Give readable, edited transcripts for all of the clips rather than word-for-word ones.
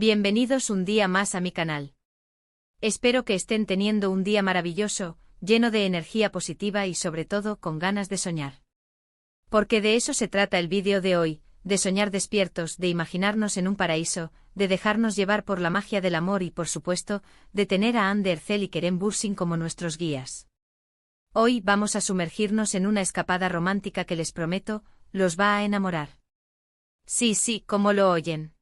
Bienvenidos un día más a mi canal. Espero que estén teniendo un día maravilloso, lleno de energía positiva y sobre todo con ganas de soñar. Porque de eso se trata el vídeo de hoy, de soñar despiertos, de imaginarnos en un paraíso, de dejarnos llevar por la magia del amor y por supuesto, de tener a Hande Erçel y Kerem Bürsin como nuestros guías. Hoy vamos a sumergirnos en una escapada romántica que les prometo, los va a enamorar. Sí, como lo oyen.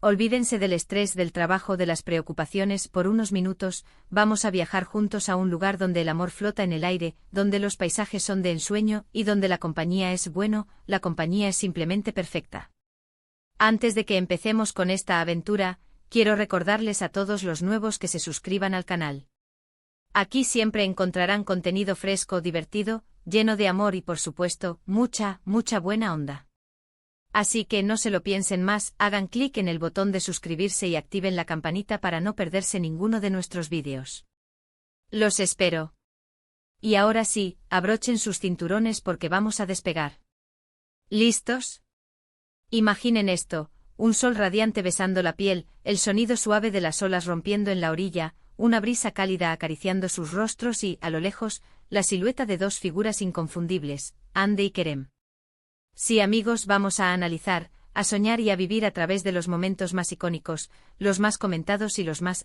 Olvídense del estrés del trabajo, de las preocupaciones, por unos minutos, vamos a viajar juntos a un lugar donde el amor flota en el aire, donde los paisajes son de ensueño y donde la compañía es la compañía es simplemente perfecta. Antes de que empecemos con esta aventura, quiero recordarles a todos los nuevos que se suscriban al canal. Aquí siempre encontrarán contenido fresco, divertido, lleno de amor y por supuesto, mucha buena onda. Así que no se lo piensen más, hagan clic en el botón de suscribirse y activen la campanita para no perderse ninguno de nuestros vídeos. Los espero. Y ahora sí, abrochen sus cinturones porque vamos a despegar. ¿Listos? Imaginen esto, un sol radiante besando la piel, el sonido suave de las olas rompiendo en la orilla, una brisa cálida acariciando sus rostros y, a lo lejos, la silueta de dos figuras inconfundibles, Hande y Kerem. Sí, amigos, vamos a analizar, a soñar y a vivir a través de los momentos más icónicos, los más comentados y los más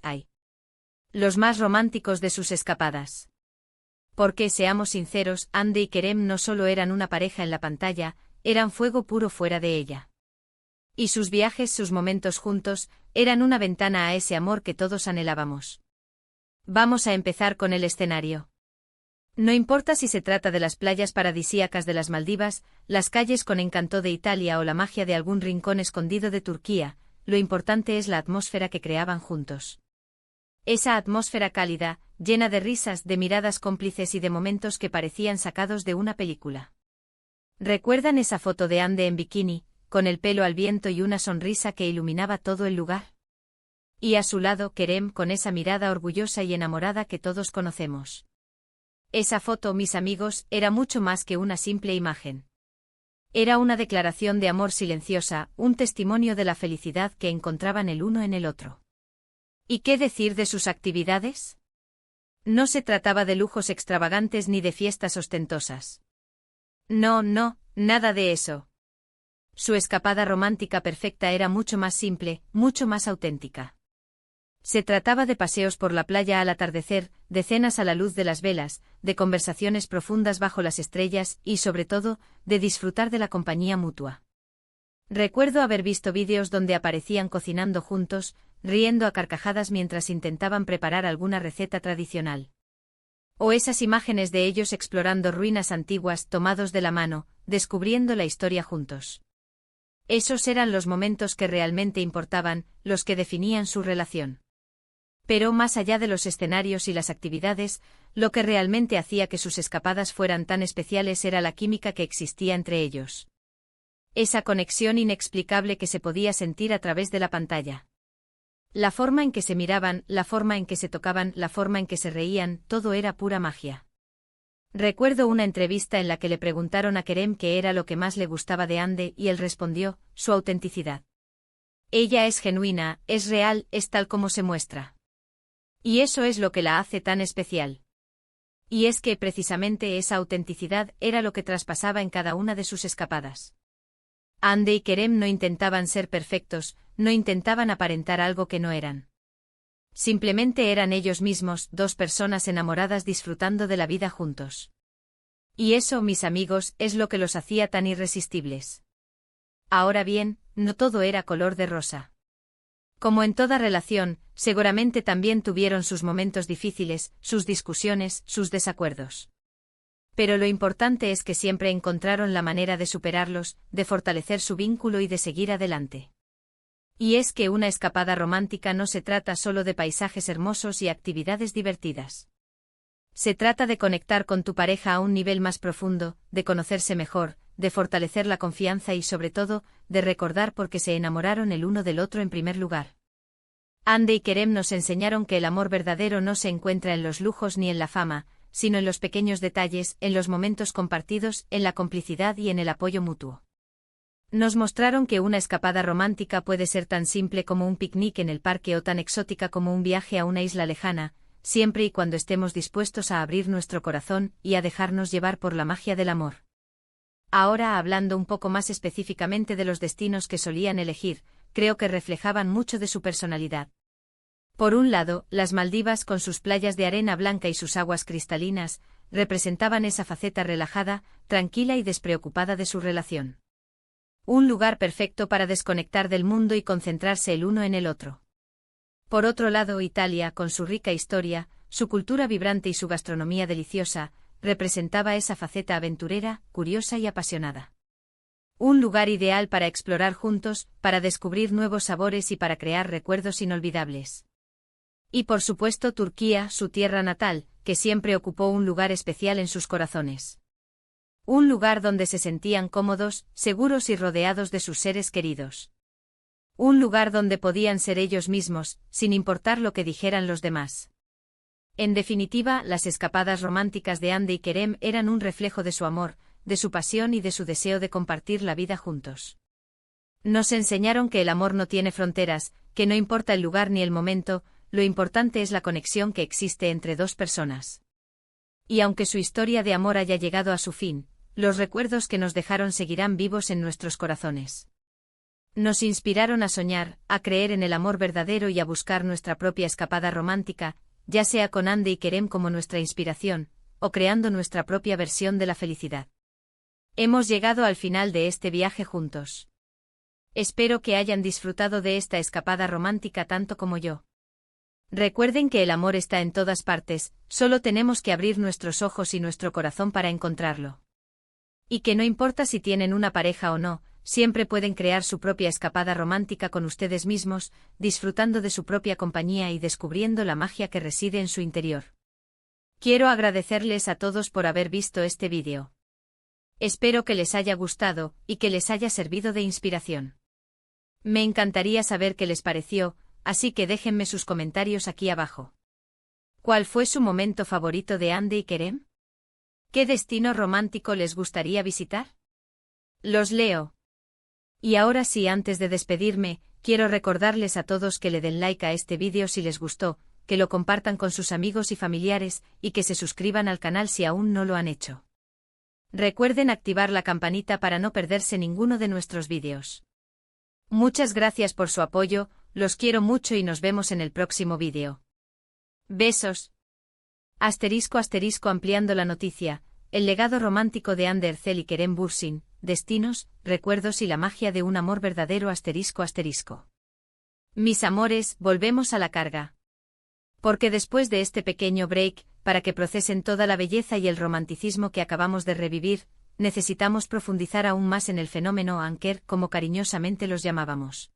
los más románticos de sus escapadas. Porque, seamos sinceros, Hande y Kerem no solo eran una pareja en la pantalla, eran fuego puro fuera de ella. Y sus viajes, sus momentos juntos, eran una ventana a ese amor que todos anhelábamos. Vamos a empezar con el escenario. No importa si se trata de las playas paradisíacas de las Maldivas, las calles con encanto de Italia o la magia de algún rincón escondido de Turquía, lo importante es la atmósfera que creaban juntos. Esa atmósfera cálida, llena de risas, de miradas cómplices y de momentos que parecían sacados de una película. ¿Recuerdan esa foto de Hande en bikini, con el pelo al viento y una sonrisa que iluminaba todo el lugar? Y a su lado Kerem con esa mirada orgullosa y enamorada que todos conocemos. Esa foto, mis amigos, era mucho más que una simple imagen. Era una declaración de amor silenciosa, un testimonio de la felicidad que encontraban el uno en el otro. ¿Y qué decir de sus actividades? No se trataba de lujos extravagantes ni de fiestas ostentosas. No, nada de eso. Su escapada romántica perfecta era mucho más simple, mucho más auténtica. Se trataba de paseos por la playa al atardecer, de cenas a la luz de las velas, de conversaciones profundas bajo las estrellas y, sobre todo, de disfrutar de la compañía mutua. Recuerdo haber visto vídeos donde aparecían cocinando juntos, riendo a carcajadas mientras intentaban preparar alguna receta tradicional. O esas imágenes de ellos explorando ruinas antiguas tomados de la mano, descubriendo la historia juntos. Esos eran los momentos que realmente importaban, los que definían su relación. Pero más allá de los escenarios y las actividades, lo que realmente hacía que sus escapadas fueran tan especiales era la química que existía entre ellos. Esa conexión inexplicable que se podía sentir a través de la pantalla. La forma en que se miraban, la forma en que se tocaban, la forma en que se reían, todo era pura magia. Recuerdo una entrevista en la que le preguntaron a Kerem qué era lo que más le gustaba de Hande y él respondió, su autenticidad. Ella es genuina, es real, es tal como se muestra. Y eso es lo que la hace tan especial. Y es que precisamente esa autenticidad era lo que traspasaba en cada una de sus escapadas. Hande y Kerem no intentaban ser perfectos, no intentaban aparentar algo que no eran. Simplemente eran ellos mismos, dos personas enamoradas disfrutando de la vida juntos. Y eso, mis amigos, es lo que los hacía tan irresistibles. Ahora bien, no todo era color de rosa. Como en toda relación, seguramente también tuvieron sus momentos difíciles, sus discusiones, sus desacuerdos. Pero lo importante es que siempre encontraron la manera de superarlos, de fortalecer su vínculo y de seguir adelante. Y es que una escapada romántica no se trata solo de paisajes hermosos y actividades divertidas. Se trata de conectar con tu pareja a un nivel más profundo, de conocerse mejor, de fortalecer la confianza y sobre todo, de recordar por qué se enamoraron el uno del otro en primer lugar. Hande y Kerem nos enseñaron que el amor verdadero no se encuentra en los lujos ni en la fama, sino en los pequeños detalles, en los momentos compartidos, en la complicidad y en el apoyo mutuo. Nos mostraron que una escapada romántica puede ser tan simple como un picnic en el parque o tan exótica como un viaje a una isla lejana, siempre y cuando estemos dispuestos a abrir nuestro corazón y a dejarnos llevar por la magia del amor. Ahora, hablando un poco más específicamente de los destinos que solían elegir, creo que reflejaban mucho de su personalidad. Por un lado, las Maldivas, con sus playas de arena blanca y sus aguas cristalinas, representaban esa faceta relajada, tranquila y despreocupada de su relación. Un lugar perfecto para desconectar del mundo y concentrarse el uno en el otro. Por otro lado, Italia, con su rica historia, su cultura vibrante y su gastronomía deliciosa, representaba esa faceta aventurera, curiosa y apasionada. Un lugar ideal para explorar juntos, para descubrir nuevos sabores y para crear recuerdos inolvidables. Y por supuesto Turquía, su tierra natal, que siempre ocupó un lugar especial en sus corazones. Un lugar donde se sentían cómodos, seguros y rodeados de sus seres queridos. Un lugar donde podían ser ellos mismos, sin importar lo que dijeran los demás. En definitiva, las escapadas románticas de Hande y Kerem eran un reflejo de su amor, de su pasión y de su deseo de compartir la vida juntos. Nos enseñaron que el amor no tiene fronteras, que no importa el lugar ni el momento, lo importante es la conexión que existe entre dos personas. Y aunque su historia de amor haya llegado a su fin, los recuerdos que nos dejaron seguirán vivos en nuestros corazones. Nos inspiraron a soñar, a creer en el amor verdadero y a buscar nuestra propia escapada romántica, ya sea con Hande y Kerem como nuestra inspiración, o creando nuestra propia versión de la felicidad. Hemos llegado al final de este viaje juntos. Espero que hayan disfrutado de esta escapada romántica tanto como yo. Recuerden que el amor está en todas partes, solo tenemos que abrir nuestros ojos y nuestro corazón para encontrarlo. Y que no importa si tienen una pareja o no, siempre pueden crear su propia escapada romántica con ustedes mismos, disfrutando de su propia compañía y descubriendo la magia que reside en su interior. Quiero agradecerles a todos por haber visto este vídeo. Espero que les haya gustado y que les haya servido de inspiración. Me encantaría saber qué les pareció, así que déjenme sus comentarios aquí abajo. ¿Cuál fue su momento favorito de Hande y Kerem? ¿Qué destino romántico les gustaría visitar? Los leo. Y ahora sí, antes de despedirme, quiero recordarles a todos que le den like a este vídeo si les gustó, que lo compartan con sus amigos y familiares, y que se suscriban al canal si aún no lo han hecho. Recuerden activar la campanita para no perderse ninguno de nuestros vídeos. Muchas gracias por su apoyo, los quiero mucho y nos vemos en el próximo vídeo. Besos. *** ampliando la noticia, el legado romántico de Hande Erçel y Kerem Bürsin, destinos, recuerdos y la magia de un amor verdadero ***. Mis amores, volvemos a la carga. Porque después de este pequeño break, para que procesen toda la belleza y el romanticismo que acabamos de revivir, necesitamos profundizar aún más en el fenómeno Anker, como cariñosamente los llamábamos.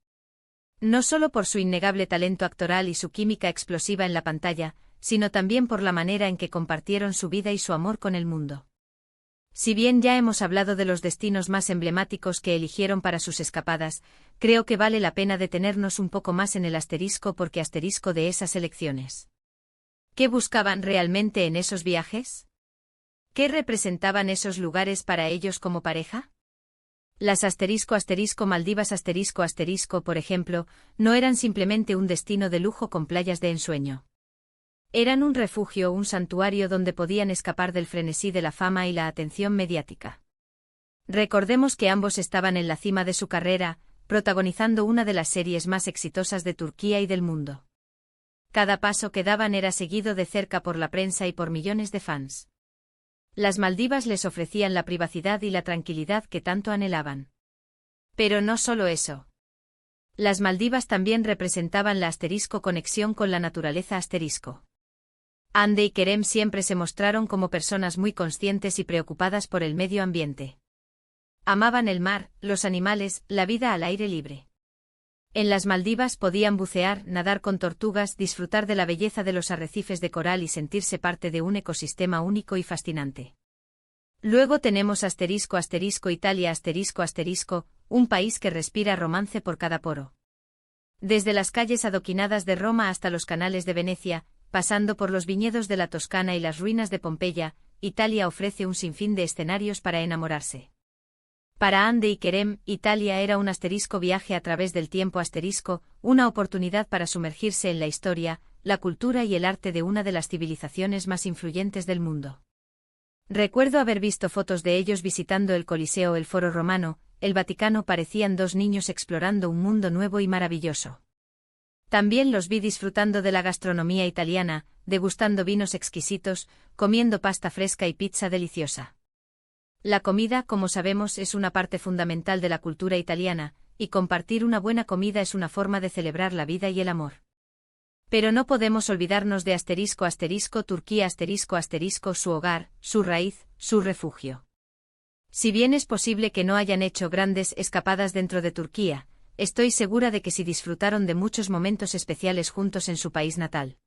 No solo por su innegable talento actoral y su química explosiva en la pantalla, sino también por la manera en que compartieron su vida y su amor con el mundo. Si bien ya hemos hablado de los destinos más emblemáticos que eligieron para sus escapadas, creo que vale la pena detenernos un poco más en el asterisco porque asterisco de esas elecciones. ¿Qué buscaban realmente en esos viajes? ¿Qué representaban esos lugares para ellos como pareja? Las Maldivas por ejemplo, no eran simplemente un destino de lujo con playas de ensueño. Eran un refugio, un santuario donde podían escapar del frenesí de la fama y la atención mediática. Recordemos que ambos estaban en la cima de su carrera, protagonizando una de las series más exitosas de Turquía y del mundo. Cada paso que daban era seguido de cerca por la prensa y por millones de fans. Las Maldivas les ofrecían la privacidad y la tranquilidad que tanto anhelaban. Pero no solo eso. Las Maldivas también representaban la conexión con la naturaleza Hande y Kerem siempre se mostraron como personas muy conscientes y preocupadas por el medio ambiente. Amaban el mar, los animales, la vida al aire libre. En las Maldivas podían bucear, nadar con tortugas, disfrutar de la belleza de los arrecifes de coral y sentirse parte de un ecosistema único y fascinante. Luego tenemos Italia un país que respira romance por cada poro. Desde las calles adoquinadas de Roma hasta los canales de Venecia, pasando por los viñedos de la Toscana y las ruinas de Pompeya, Italia ofrece un sinfín de escenarios para enamorarse. Para Ande y Kerem, Italia era un viaje a través del tiempo una oportunidad para sumergirse en la historia, la cultura y el arte de una de las civilizaciones más influyentes del mundo. Recuerdo haber visto fotos de ellos visitando el Coliseo o el Foro Romano, el Vaticano. Parecían dos niños explorando un mundo nuevo y maravilloso. También los vi disfrutando de la gastronomía italiana, degustando vinos exquisitos, comiendo pasta fresca y pizza deliciosa. La comida, como sabemos, es una parte fundamental de la cultura italiana, y compartir una buena comida es una forma de celebrar la vida y el amor. Pero no podemos olvidarnos de Turquía su hogar, su raíz, su refugio. Si bien es posible que no hayan hecho grandes escapadas dentro de Turquía, estoy segura de que sí disfrutaron de muchos momentos especiales juntos en su país natal.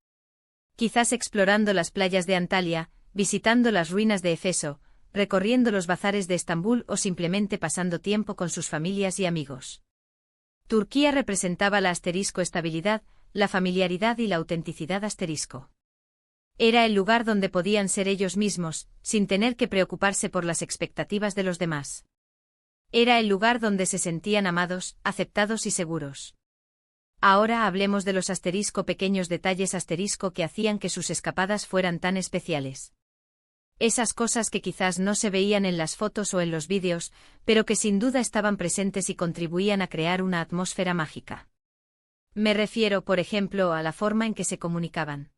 Quizás explorando las playas de Antalya, visitando las ruinas de Éfeso, recorriendo los bazares de Estambul o simplemente pasando tiempo con sus familias y amigos. Turquía representaba la estabilidad, la familiaridad y la autenticidad . Era el lugar donde podían ser ellos mismos, sin tener que preocuparse por las expectativas de los demás. Era el lugar donde se sentían amados, aceptados y seguros. Ahora hablemos de los pequeños detalles que hacían que sus escapadas fueran tan especiales. Esas cosas que quizás no se veían en las fotos o en los vídeos, pero que sin duda estaban presentes y contribuían a crear una atmósfera mágica. Me refiero, por ejemplo, a la forma en que se comunicaban.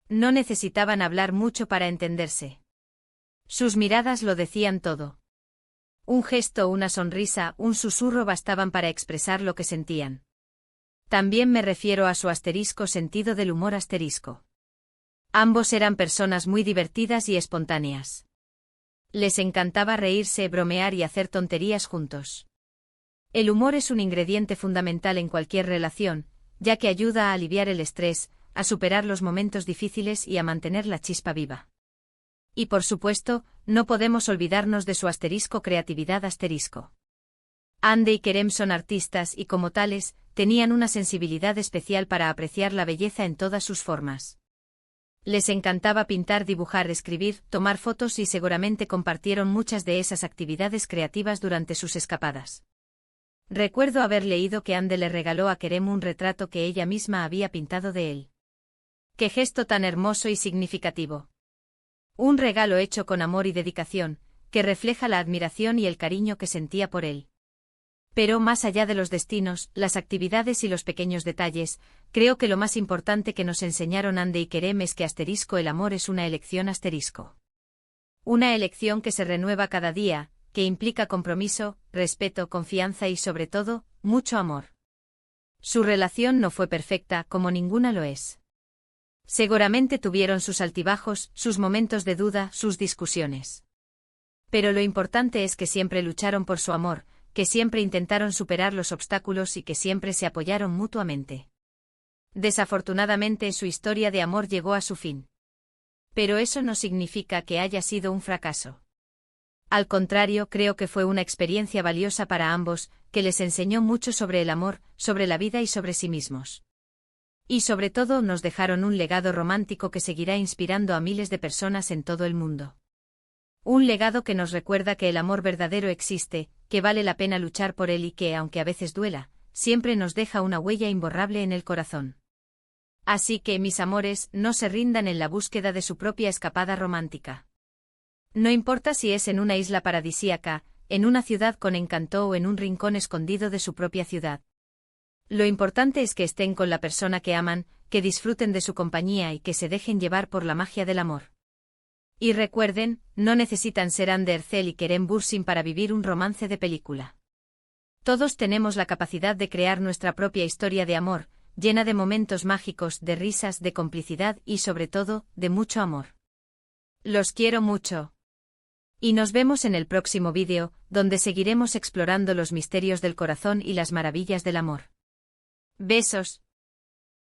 No necesitaban hablar mucho para entenderse. Sus miradas lo decían todo. Un gesto, una sonrisa, un susurro bastaban para expresar lo que sentían. También me refiero a su sentido del humor . Ambos eran personas muy divertidas y espontáneas. Les encantaba reírse, bromear y hacer tonterías juntos. El humor es un ingrediente fundamental en cualquier relación, ya que ayuda a aliviar el estrés, a superar los momentos difíciles y a mantener la chispa viva. Y por supuesto, no podemos olvidarnos de su creatividad . Ande y Kerem son artistas y como tales, tenían una sensibilidad especial para apreciar la belleza en todas sus formas. Les encantaba pintar, dibujar, escribir, tomar fotos y seguramente compartieron muchas de esas actividades creativas durante sus escapadas. Recuerdo haber leído que Ande le regaló a Kerem un retrato que ella misma había pintado de él. ¡Qué gesto tan hermoso y significativo! Un regalo hecho con amor y dedicación, que refleja la admiración y el cariño que sentía por él. Pero más allá de los destinos, las actividades y los pequeños detalles, creo que lo más importante que nos enseñaron Ande y Kerem es que el amor es una elección . Una elección que se renueva cada día, que implica compromiso, respeto, confianza y sobre todo, mucho amor. Su relación no fue perfecta, como ninguna lo es. Seguramente tuvieron sus altibajos, sus momentos de duda, sus discusiones. Pero lo importante es que siempre lucharon por su amor, que siempre intentaron superar los obstáculos y que siempre se apoyaron mutuamente. Desafortunadamente su historia de amor llegó a su fin. Pero eso no significa que haya sido un fracaso. Al contrario, creo que fue una experiencia valiosa para ambos, que les enseñó mucho sobre el amor, sobre la vida y sobre sí mismos. Y sobre todo nos dejaron un legado romántico que seguirá inspirando a miles de personas en todo el mundo. Un legado que nos recuerda que el amor verdadero existe, que vale la pena luchar por él y que, aunque a veces duela, siempre nos deja una huella imborrable en el corazón. Así que, mis amores, no se rindan en la búsqueda de su propia escapada romántica. No importa si es en una isla paradisíaca, en una ciudad con encanto o en un rincón escondido de su propia ciudad. Lo importante es que estén con la persona que aman, que disfruten de su compañía y que se dejen llevar por la magia del amor. Y recuerden, no necesitan ser Ande Erçel y Kerem Bürsin para vivir un romance de película. Todos tenemos la capacidad de crear nuestra propia historia de amor, llena de momentos mágicos, de risas, de complicidad y sobre todo, de mucho amor. Los quiero mucho. Y nos vemos en el próximo vídeo, donde seguiremos explorando los misterios del corazón y las maravillas del amor. Besos.